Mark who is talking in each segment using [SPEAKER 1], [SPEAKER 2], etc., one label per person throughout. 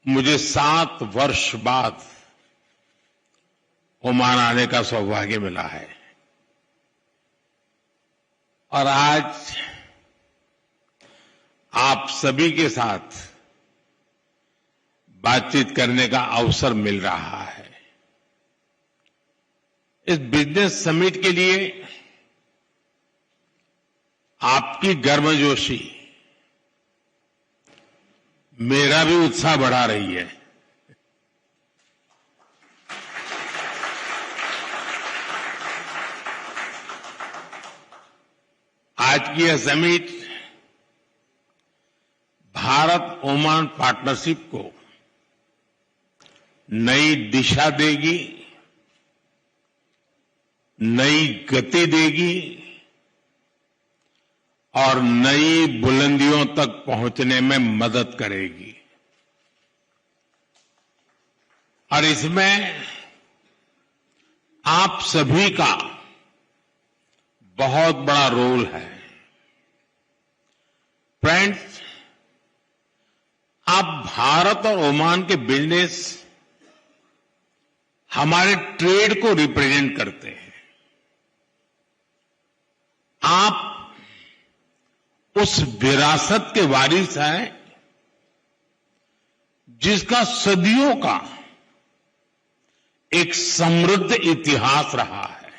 [SPEAKER 1] मुझे 7 वर्ष बाद ओमान आने का सौभाग्य मिला है और आज आप सभी के साथ बातचीत करने का अवसर मिल रहा है। इस बिजनेस समिट के लिए आपकी गर्मजोशी मेरा भी उत्साह बढ़ा रही है। आज की यह समिट भारत ओमान पार्टनरशिप को नई दिशा देगी, नई गति देगी और नई बुलंदियों तक पहुंचने में मदद करेगी। और इसमें आप सभी का बहुत बड़ा रोल है। फ्रेंड्स, आप भारत और ओमान के बिजनेस हमारे ट्रेड को रिप्रेजेंट करते हैं। आप उस विरासत के वारिस हैं जिसका सदियों का एक समृद्ध इतिहास रहा है।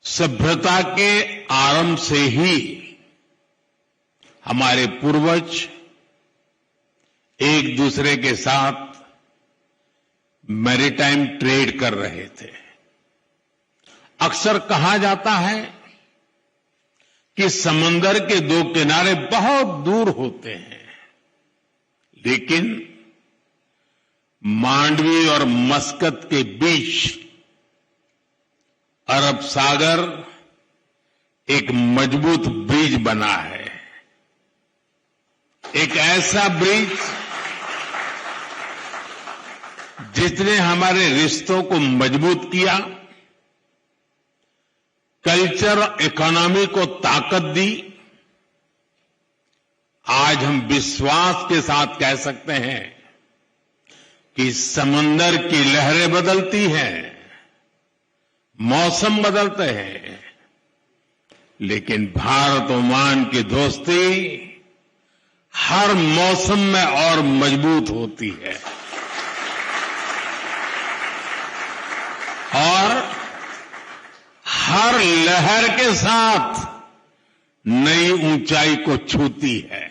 [SPEAKER 1] सभ्यता के आरंभ से ही हमारे पूर्वज एक दूसरे के साथ मैरीटाइम ट्रेड कर रहे थे। अक्सर कहा जाता है कि समंदर के दो किनारे बहुत दूर होते हैं, लेकिन मांडवी और मस्कत के बीच अरब सागर एक मजबूत ब्रिज बना है। एक ऐसा ब्रिज जिसने हमारे रिश्तों को मजबूत किया, कल्चर और इकोनॉमी को ताकत दी। आज हम विश्वास के साथ कह सकते हैं कि समंदर की लहरें बदलती हैं, मौसम बदलते हैं, लेकिन भारत ओमान की दोस्ती हर मौसम में और मजबूत होती है और हर लहर के साथ नई ऊंचाई को छूती है।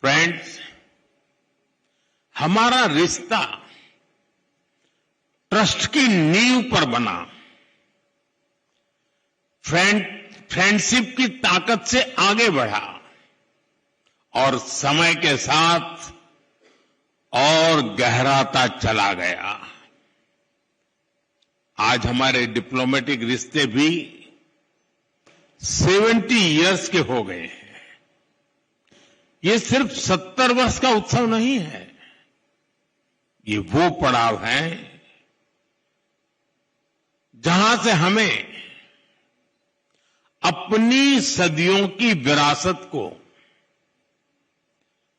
[SPEAKER 1] फ्रेंड्स, हमारा रिश्ता ट्रस्ट की नींव पर बना। फ्रेंडशिप की ताकत से आगे बढ़ा और समय के साथ और गहराता चला गया। आज हमारे डिप्लोमेटिक रिश्ते भी 70 इयर्स के हो गए हैं। ये सिर्फ 70 वर्ष का उत्सव नहीं है, ये वो पड़ाव है जहां से हमें अपनी सदियों की विरासत को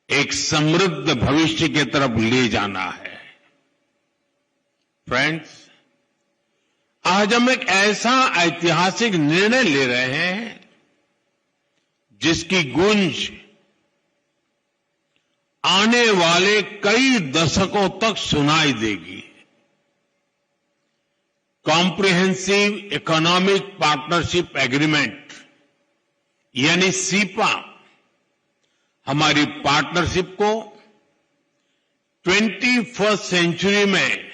[SPEAKER 1] एक समृद्ध भविष्य की तरफ ले जाना है। फ्रेंड्स, आज हम एक ऐसा ऐतिहासिक निर्णय ले रहे हैं जिसकी गूंज आने वाले कई दशकों तक सुनाई देगी। कॉम्प्रिहेंसिव इकोनॉमिक पार्टनरशिप एग्रीमेंट यानी सीपा हमारी पार्टनरशिप को 21वीं सेंचुरी में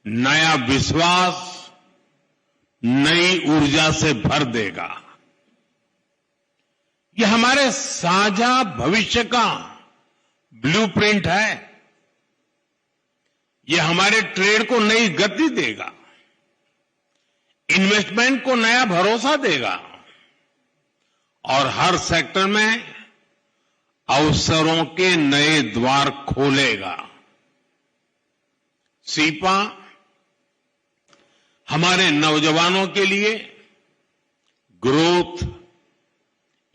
[SPEAKER 1] नया विश्वास, नई ऊर्जा से भर देगा। यह हमारे साझा भविष्य का ब्लूप्रिंट है। यह हमारे ट्रेड को नई गति देगा, इन्वेस्टमेंट को नया भरोसा देगा और हर सेक्टर में अवसरों के नए द्वार खोलेगा। सीपा हमारे नौजवानों के लिए ग्रोथ,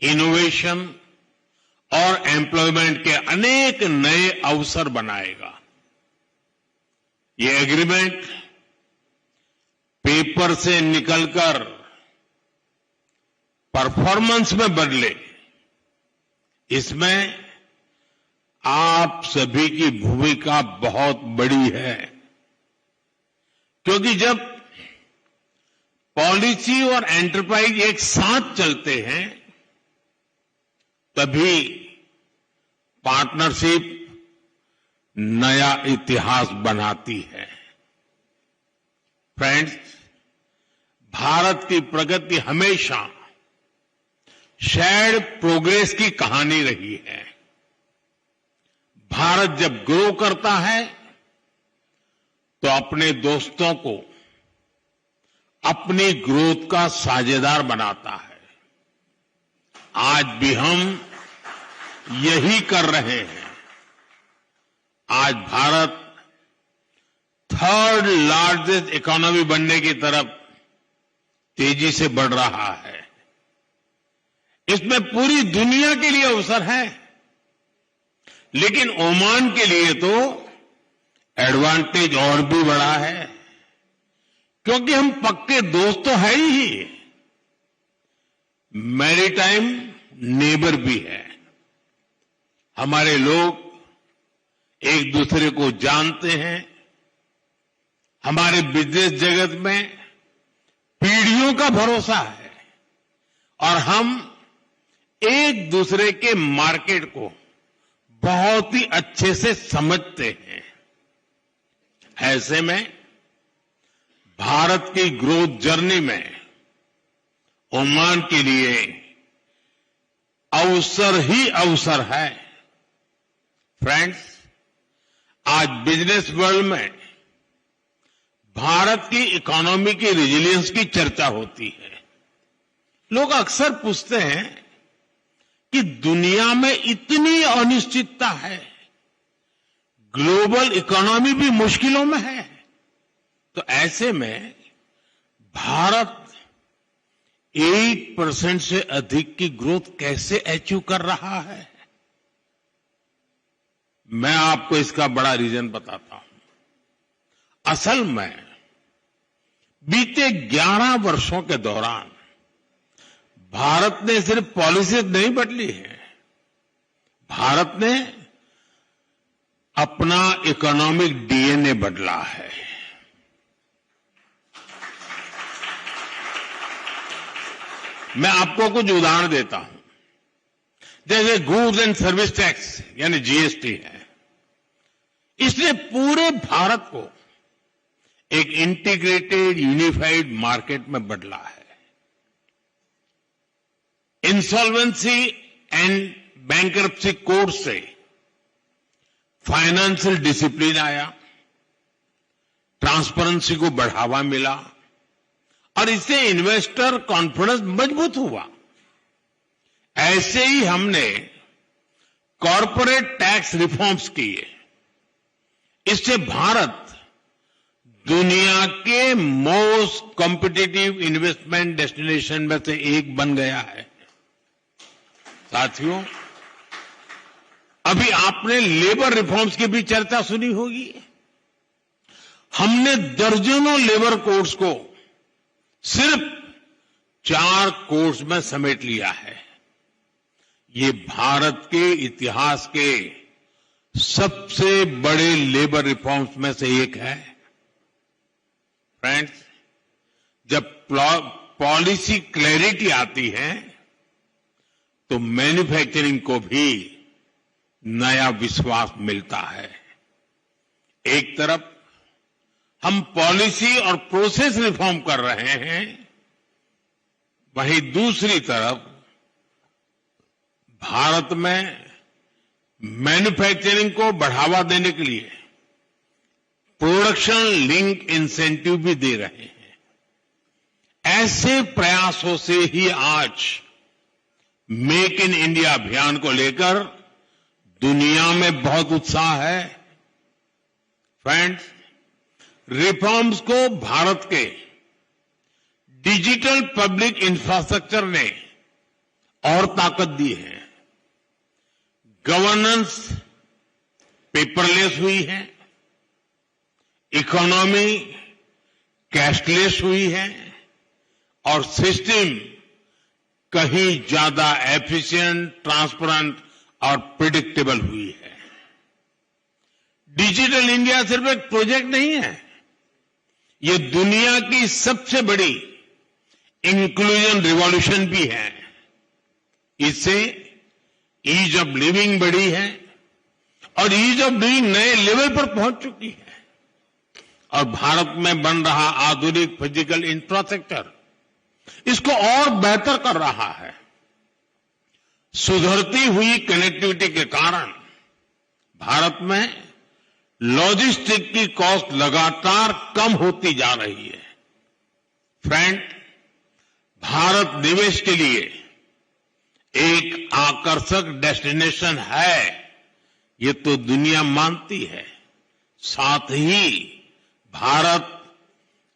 [SPEAKER 1] इनोवेशन और एम्प्लॉयमेंट के अनेक नए अवसर बनाएगा। ये एग्रीमेंट पेपर से निकलकर परफॉर्मेंस में बदले, इसमें आप सभी की भूमिका बहुत बड़ी है, क्योंकि जब पॉलिसी और एंटरप्राइज एक साथ चलते हैं तभी पार्टनरशिप नया इतिहास बनाती है। फ्रेंड्स, भारत की प्रगति हमेशा शेयर्ड प्रोग्रेस की कहानी रही है। भारत जब ग्रो करता है तो अपने दोस्तों को अपनी ग्रोथ का साझेदार बनाता है। आज भी हम यही कर रहे हैं। आज भारत थर्ड लार्जेस्ट इकोनॉमी बनने की तरफ तेजी से बढ़ रहा है। इसमें पूरी दुनिया के लिए अवसर है, लेकिन ओमान के लिए तो एडवांटेज और भी बड़ा है, क्योंकि हम पक्के दोस्त तो है ही, मैरीटाइम नेबर भी है। हमारे लोग एक दूसरे को जानते हैं। हमारे बिजनेस जगत में पीढ़ियों का भरोसा है और हम एक दूसरे के मार्केट को बहुत ही अच्छे से समझते हैं। ऐसे में भारत की ग्रोथ जर्नी में ओमान के लिए अवसर ही अवसर है। फ्रेंड्स, आज बिजनेस वर्ल्ड में भारत की इकोनॉमी की रेजिलियंस की चर्चा होती है। लोग अक्सर पूछते हैं कि दुनिया में इतनी अनिश्चितता है, ग्लोबल इकोनॉमी भी मुश्किलों में है, तो ऐसे में भारत 8% से अधिक की ग्रोथ कैसे अचीव कर रहा है? मैं आपको इसका बड़ा रीजन बताता हूं। असल में बीते 11 वर्षों के दौरान भारत ने सिर्फ पॉलिसीज नहीं बदली है, भारत ने अपना इकोनॉमिक डीएनए बदला है। मैं आपको कुछ उदाहरण देता हूं। जैसे गुड्स एंड सर्विस टैक्स यानी जीएसटी है, इसने पूरे भारत को एक इंटीग्रेटेड यूनिफाइड मार्केट में बदला है। इंसॉल्वेंसी एंड बैंकरप्सी कोड से फाइनेंशियल डिसिप्लिन आया, ट्रांसपेरेंसी को बढ़ावा मिला और इससे इन्वेस्टर कॉन्फिडेंस मजबूत हुआ। ऐसे ही हमने कॉर्पोरेट टैक्स रिफॉर्म्स किए। इससे भारत दुनिया के मोस्ट कॉम्पिटिटिव इन्वेस्टमेंट डेस्टिनेशन में से एक बन गया है। साथियों, अभी आपने लेबर रिफॉर्म्स की भी चर्चा सुनी होगी। हमने दर्जनों लेबर कोड्स को सिर्फ 4 कोड्स में समेट लिया है। ये भारत के इतिहास के सबसे बड़े लेबर रिफॉर्म्स में से एक है। फ्रेंड्स, जब पॉलिसी क्लैरिटी आती है तो मैन्युफैक्चरिंग को भी नया विश्वास मिलता है। एक तरफ हम पॉलिसी और प्रोसेस रिफॉर्म कर रहे हैं, वहीं दूसरी तरफ भारत में मैन्युफैक्चरिंग को बढ़ावा देने के लिए प्रोडक्शन लिंक इंसेंटिव भी दे रहे हैं। ऐसे प्रयासों से ही आज मेक इन इंडिया अभियान को लेकर दुनिया में बहुत उत्साह है। फ्रेंड्स, रिफॉर्म्स को भारत के डिजिटल पब्लिक इंफ्रास्ट्रक्चर ने और ताकत दी है। गवर्नेंस पेपरलेस हुई है, इकोनॉमी कैशलेस हुई है और सिस्टम कहीं ज्यादा एफिशिएंट, ट्रांसपेरेंट और प्रिडिक्टेबल हुई है। डिजिटल इंडिया सिर्फ एक प्रोजेक्ट नहीं है, ये दुनिया की सबसे बड़ी इंक्लूजन रिवॉल्यूशन भी है। इससे ईज ऑफ लिविंग बढ़ी है और ईज ऑफ डूइंग नए लेवल पर पहुंच चुकी है और भारत में बन रहा आधुनिक फिजिकल इंफ्रास्ट्रक्चर इसको और बेहतर कर रहा है। सुधरती हुई कनेक्टिविटी के कारण भारत में लॉजिस्टिक की कॉस्ट लगातार कम होती जा रही है। फ्रेंड, भारत निवेश के लिए एक आकर्षक डेस्टिनेशन है, ये तो दुनिया मानती है। साथ ही भारत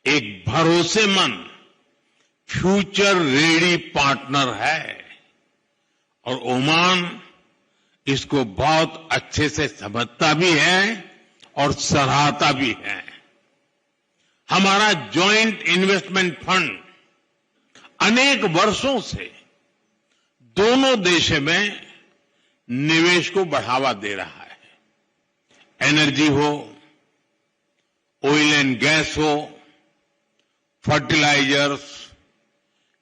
[SPEAKER 1] एक भरोसेमंद फ्यूचर रेडी पार्टनर है और ओमान इसको बहुत अच्छे से समझता भी है और सराहता भी है। हमारा जॉइंट इन्वेस्टमेंट फंड अनेक वर्षों से दोनों देशों में निवेश को बढ़ावा दे रहा है। एनर्जी हो, ऑयल एंड गैस हो, फर्टिलाइजर्स,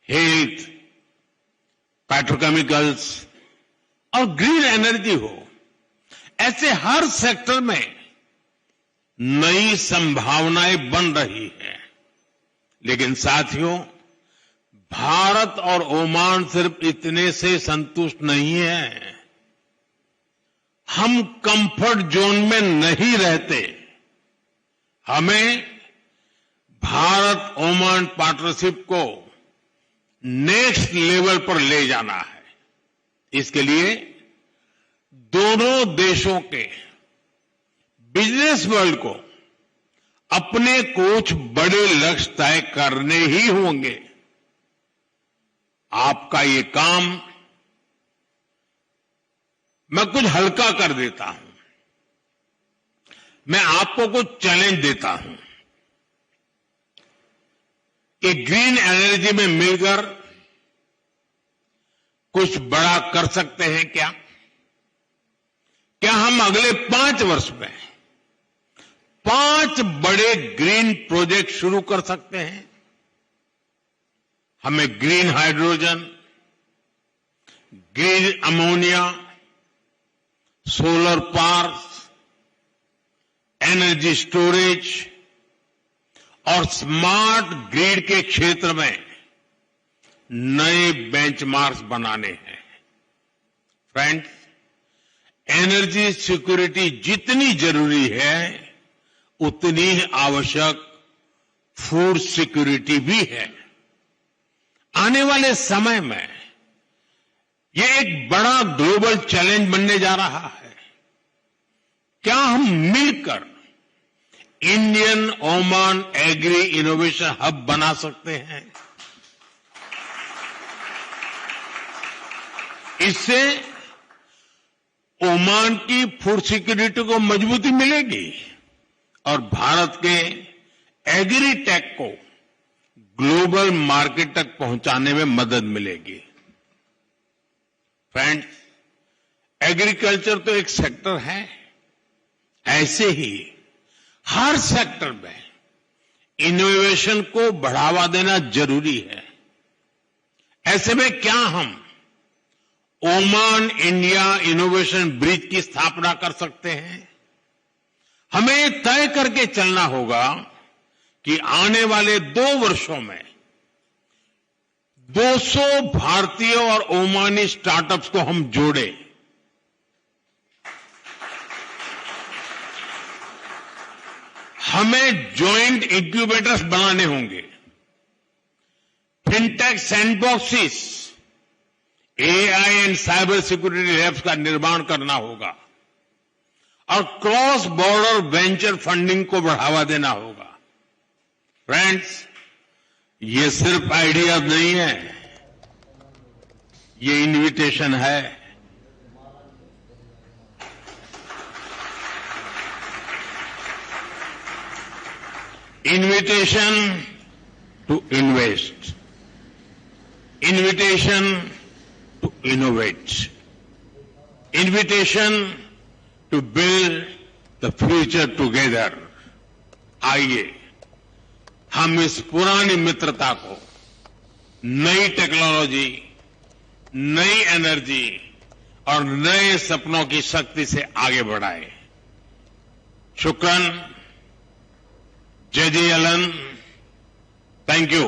[SPEAKER 1] हेल्थ, पेट्रोकेमिकल्स और ग्रीन एनर्जी हो, ऐसे हर सेक्टर में नई संभावनाएं बन रही है। लेकिन साथियों, भारत और ओमान सिर्फ इतने से संतुष्ट नहीं है। हम कंफर्ट जोन में नहीं रहते। हमें भारत ओमान पार्टनरशिप को नेक्स्ट लेवल पर ले जाना है। इसके लिए दोनों देशों के बिजनेस वर्ल्ड को अपने कुछ बड़े लक्ष्य तय करने ही होंगे। आपका ये काम मैं कुछ हल्का कर देता हूं। मैं आपको कुछ चैलेंज देता हूं कि ग्रीन एनर्जी में मिलकर कुछ बड़ा कर सकते हैं क्या? क्या हम अगले 5 वर्ष में 5 बड़े ग्रीन प्रोजेक्ट शुरू कर सकते हैं? हमें green hydrogen, green ammonia, solar parks, energy storage और स्मार्ट ग्रिड के क्षेत्र में नए बेंचमार्क्स बनाने हैं। फ्रेंड्स, एनर्जी सिक्योरिटी जितनी जरूरी है उतनी ही आवश्यक फूड सिक्योरिटी भी है। आने वाले समय में ये एक बड़ा ग्लोबल चैलेंज बनने जा रहा है। क्या हम मिलकर Indian Oman agri innovation hub बना सकते हैं? इससे ओमान की फूड सिक्योरिटी को मजबूती मिलेगी और भारत के एग्री टेक को ग्लोबल मार्केट तक पहुंचाने में मदद मिलेगी। फ्रेंड्स, एग्रीकल्चर तो एक सेक्टर है, ऐसे ही हर सेक्टर में इनोवेशन को बढ़ावा देना जरूरी है। ऐसे में क्या हम ओमान इंडिया इनोवेशन ब्रिज की स्थापना कर सकते हैं? हमें तय करके चलना होगा कि आने वाले 2 वर्षों में 200 भारतीय और ओमानी स्टार्टअप्स को हम जोड़े। हमें जॉइंट इंक्यूबेटर्स बनाने होंगे, fintech sandboxes, AI and cyber security labs का निर्माण करना होगा और क्रॉस बॉर्डर वेंचर फंडिंग को बढ़ावा देना होगा। फ्रेंड्स, ये सिर्फ आइडियाज नहीं है, ये इनविटेशन है invitation to invest, invitation to innovate, invitation to build the future together. आइए हम इस पुरानी मित्रता को नई टेक्नोलॉजी, नई एनर्जी और नए सपनों की शक्ति से आगे बढ़ाएं। शुक्रान, जय जय लन, थैंक यू।